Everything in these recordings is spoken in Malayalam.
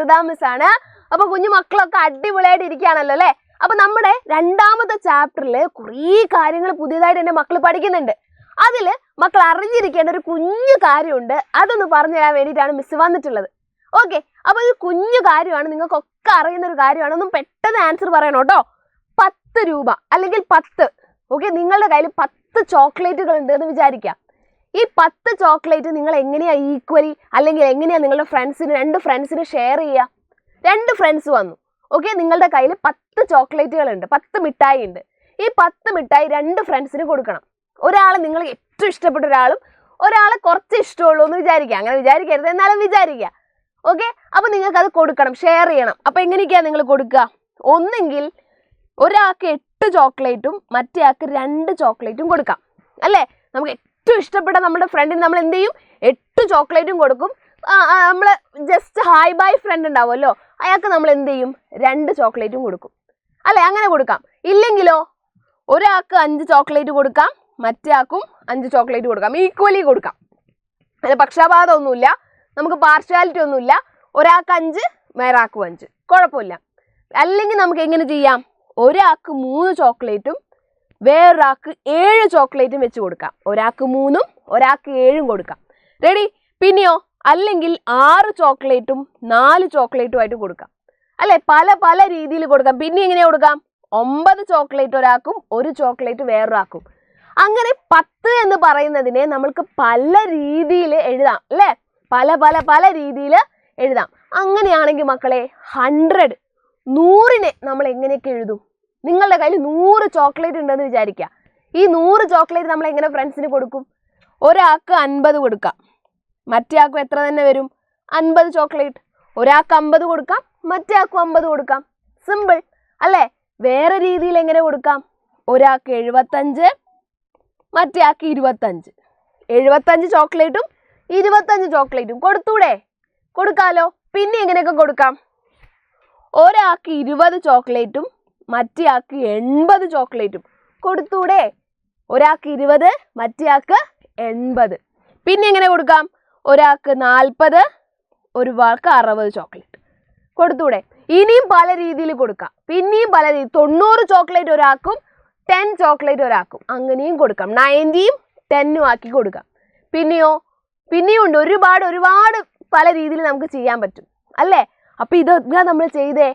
അമൃത മിസ് ആണ്. അപ്പൊ കുഞ്ഞു മക്കളൊക്കെ അടിപൊളിയായിട്ട് ഇരിക്കുകയാണല്ലോ അല്ലെ. അപ്പൊ നമ്മുടെ രണ്ടാമത്തെ ചാപ്റ്ററില് കുറേ കാര്യങ്ങൾ പുതിയതായിട്ട് എന്റെ മക്കൾ പഠിക്കുന്നുണ്ട്. അതില് മക്കൾ അറിഞ്ഞിരിക്കേണ്ട ഒരു കുഞ്ഞു കാര്യമുണ്ട്. അതൊന്ന് പറഞ്ഞു തരാൻ വേണ്ടിയിട്ടാണ് മിസ് വന്നിട്ടുള്ളത്. ഓക്കെ, അപ്പൊ ഇത് കുഞ്ഞു കാര്യമാണ്, നിങ്ങൾക്കൊക്കെ അറിയുന്ന ഒരു കാര്യമാണ്. ഒന്നും പെട്ടെന്ന് ആൻസർ പറയണം കേട്ടോ. 10 രൂപ അല്ലെങ്കിൽ 10. ഓക്കെ, നിങ്ങളുടെ കയ്യിൽ 10 ചോക്ലേറ്റുകൾ ഉണ്ട് എന്ന് വിചാരിക്കാം. ഈ 10 ചോക്ലേറ്റ് നിങ്ങൾ എങ്ങനെയാ ഈക്വലി അല്ലെങ്കിൽ എങ്ങനെയാ നിങ്ങളുടെ ഫ്രണ്ട്സിന് 2 ഫ്രണ്ട്സിന് ഷെയർ ചെയ്യുക? 2 ഫ്രണ്ട്സ് വന്നു. ഓക്കെ, നിങ്ങളുടെ കയ്യിൽ 10 ചോക്ലേറ്റുകൾ ഉണ്ട്, 10 മിഠായി ഉണ്ട്. ഈ 10 മിഠായി 2 ഫ്രണ്ട്സിന് കൊടുക്കണം. ഒരാൾ നിങ്ങൾ ഏറ്റവും ഇഷ്ടപ്പെട്ട ഒരാളെ കുറച്ച് ഇഷ്ടമുള്ളൂ എന്ന് വിചാരിക്കുക. അങ്ങനെ വിചാരിക്കരുത്, എന്നാലും വിചാരിക്കുക. ഓക്കെ, അപ്പൊ നിങ്ങൾക്ക് അത് കൊടുക്കണം, ഷെയർ ചെയ്യണം. അപ്പൊ എങ്ങനെയൊക്കെയാ നിങ്ങൾ കൊടുക്കുക? ഒന്നെങ്കിൽ ഒരാൾക്ക് 8 ചോക്ലേറ്റും മറ്റേ ആൾക്ക് 2 ചോക്ലേറ്റും കൊടുക്കാം അല്ലേ. നമുക്ക് ഏറ്റവും ഇഷ്ടപ്പെട്ട നമ്മുടെ ഫ്രണ്ടിന് നമ്മൾ എന്ത് ചെയ്യും? 8 ചോക്ലേറ്റും കൊടുക്കും. നമ്മൾ ജസ്റ്റ് ഹായ് ബൈ ഫ്രണ്ട് ഉണ്ടാവുമല്ലോ, അയാൾക്ക് നമ്മൾ എന്ത് ചെയ്യും? 2 ചോക്ലേറ്റും കൊടുക്കും അല്ലേ. അങ്ങനെ കൊടുക്കാം. ഇല്ലെങ്കിലോ ഒരാൾക്ക് 5 ചോക്ലേറ്റ് കൊടുക്കാം, മറ്റേ ആൾക്കും 5 ചോക്ലേറ്റ് കൊടുക്കാം. ഈക്വലി കൊടുക്കാം. അതിന് പക്ഷപാതം ഒന്നുമില്ല, നമുക്ക് പാർഷ്യാലിറ്റി ഒന്നുമില്ല. ഒരാൾക്ക് 5, വേറെ ആൾക്കും 5, കുഴപ്പമില്ല. അല്ലെങ്കിൽ നമുക്ക് എങ്ങനെ ചെയ്യാം? ഒരാൾക്ക് 3 ചോക്ലേറ്റും വേറൊരാൾക്ക് 7 ചോക്ലേറ്റും വെച്ച് കൊടുക്കാം. ഒരാൾക്ക് 3ഉം ഒരാൾക്ക് 7ഉം കൊടുക്കാം. റെഡി? പിന്നെയോ അല്ലെങ്കിൽ 6 ചോക്ലേറ്റും 4 ചോക്ലേറ്റും ആയിട്ട് കൊടുക്കാം അല്ലെ. പല പല രീതിയിൽ കൊടുക്കാം. പിന്നെ എങ്ങനെ കൊടുക്കാം? 9 ചോക്ലേറ്റ് ഒരാൾക്കും 1 ചോക്ലേറ്റ് വേറൊരാൾക്കും. അങ്ങനെ 10 എന്ന് പറയുന്നതിനെ നമ്മൾക്ക് പല രീതിയിൽ എഴുതാം അല്ലേ. പല പല പല രീതിയിൽ എഴുതാം. അങ്ങനെയാണെങ്കിൽ മക്കളെ 100നെ നമ്മൾ എങ്ങനെയൊക്കെ എഴുതും? നിങ്ങളുടെ കയ്യിൽ 100 ചോക്ലേറ്റ് ഉണ്ടെന്ന് വിചാരിക്കുക. ഈ 100 ചോക്ലേറ്റ് നമ്മൾ എങ്ങനെ ഫ്രണ്ട്സിന് കൊടുക്കും? ഒരാൾക്ക് 50 കൊടുക്കാം, മറ്റേ ആൾക്കും എത്ര തന്നെ വരും? 50 ചോക്ലേറ്റ്. ഒരാൾക്ക് 50 കൊടുക്കാം, മറ്റേ ആൾക്കും 50 കൊടുക്കാം. സിമ്പിൾ അല്ലേ. വേറെ രീതിയിൽ എങ്ങനെ കൊടുക്കാം? ഒരാൾക്ക് 75, മറ്റേ ആൾക്ക് 25. 75 ചോക്ലേറ്റും 25 ചോക്ലേറ്റും കൊടുത്തൂടെ? കൊടുക്കാലോ. പിന്നെ എങ്ങനെയൊക്കെ കൊടുക്കാം? ഒരാൾക്ക് 20 ചോക്ലേറ്റും മറ്റേ ആൾക്ക് 80 ചോക്ലേറ്റും കൊടുത്തൂടെ? ഒരാൾക്ക് 20, മറ്റേ ആൾക്ക് 80. പിന്നെ എങ്ങനെ കൊടുക്കാം? ഒരാൾക്ക് 40, ഒരാൾക്ക് 60 ചോക്ലേറ്റ് കൊടുത്തൂടെ? ഇനിയും പല രീതിയിൽ കൊടുക്കാം. പിന്നെയും പല രീതി. 90 ചോക്ലേറ്റ് ഒരാൾക്കും 10 ചോക്ലേറ്റ് ഒരാൾക്കും അങ്ങനെയും കൊടുക്കാം. 90ഉം 10ഉം ആക്കി കൊടുക്കാം. പിന്നെയും ഉണ്ട് ഒരുപാട് പല രീതിയിൽ നമുക്ക് ചെയ്യാൻ പറ്റും അല്ലേ. അപ്പൊ ഇതൊക്കെ നമ്മൾ ചെയ്തേ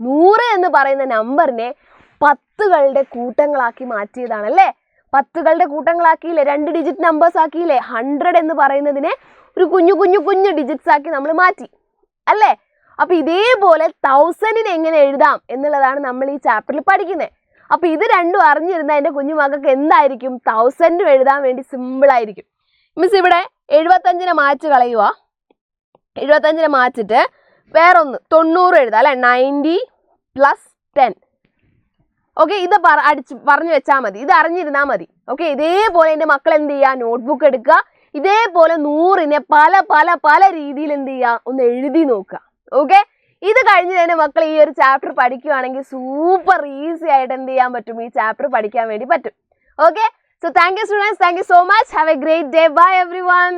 100 എന്ന് പറയുന്ന നമ്പറിനെ 10കളുടെ കൂട്ടങ്ങളാക്കി മാറ്റിയതാണ് അല്ലേ. 10കളുടെ കൂട്ടങ്ങളാക്കിയില്ലേ, 2 ഡിജിറ്റ് നമ്പേഴ്സ് ആക്കിയില്ലേ. 100 എന്ന് പറയുന്നതിനെ ഒരു കുഞ്ഞു ഡിജിറ്റ്സ് ആക്കി നമ്മൾ മാറ്റി അല്ലേ. അപ്പൊ ഇതേപോലെ 1000നെ എങ്ങനെ എഴുതാം എന്നുള്ളതാണ് നമ്മൾ ഈ ചാപ്റ്ററിൽ പഠിക്കുന്നത്. അപ്പൊ ഇത് രണ്ടും അറിഞ്ഞിരുന്ന എൻ്റെ കുഞ്ഞുമക്കൾക്ക് എന്തായിരിക്കും? 1000 എഴുതാൻ വേണ്ടി സിമ്പിൾ ആയിരിക്കും. മിസ് ഇവിടെ 75നെ മാച്ച് കളയുക. 75നെ മാച്ചിട്ട് വേറൊന്ന് 90 എഴുതാം അല്ലെ. 90 + 10. ഓക്കെ, ഇത് പറഞ്ഞു വെച്ചാൽ മതി, ഇത് അറിഞ്ഞിരുന്നാൽ മതി. ഓക്കെ, ഇതേപോലെ എൻ്റെ മക്കൾ എന്ത് ചെയ്യുക? നോട്ട്ബുക്ക് എടുക്കുക. ഇതേപോലെ 100നെ പല പല പല രീതിയിൽ എന്ത് ചെയ്യുക? ഒന്ന് എഴുതി നോക്കുക. ഓക്കെ, ഇത് കഴിഞ്ഞ് തന്നെ മക്കൾ ഈ ഒരു ചാപ്റ്റർ പഠിക്കുകയാണെങ്കിൽ സൂപ്പർ ഈസി ആയിട്ട് എന്ത് ചെയ്യാൻ പറ്റും? ഈ ചാപ്റ്റർ പഠിക്കാൻ വേണ്ടി പറ്റും. Okay, so thank you students, thank you so much, have a great day, bye everyone.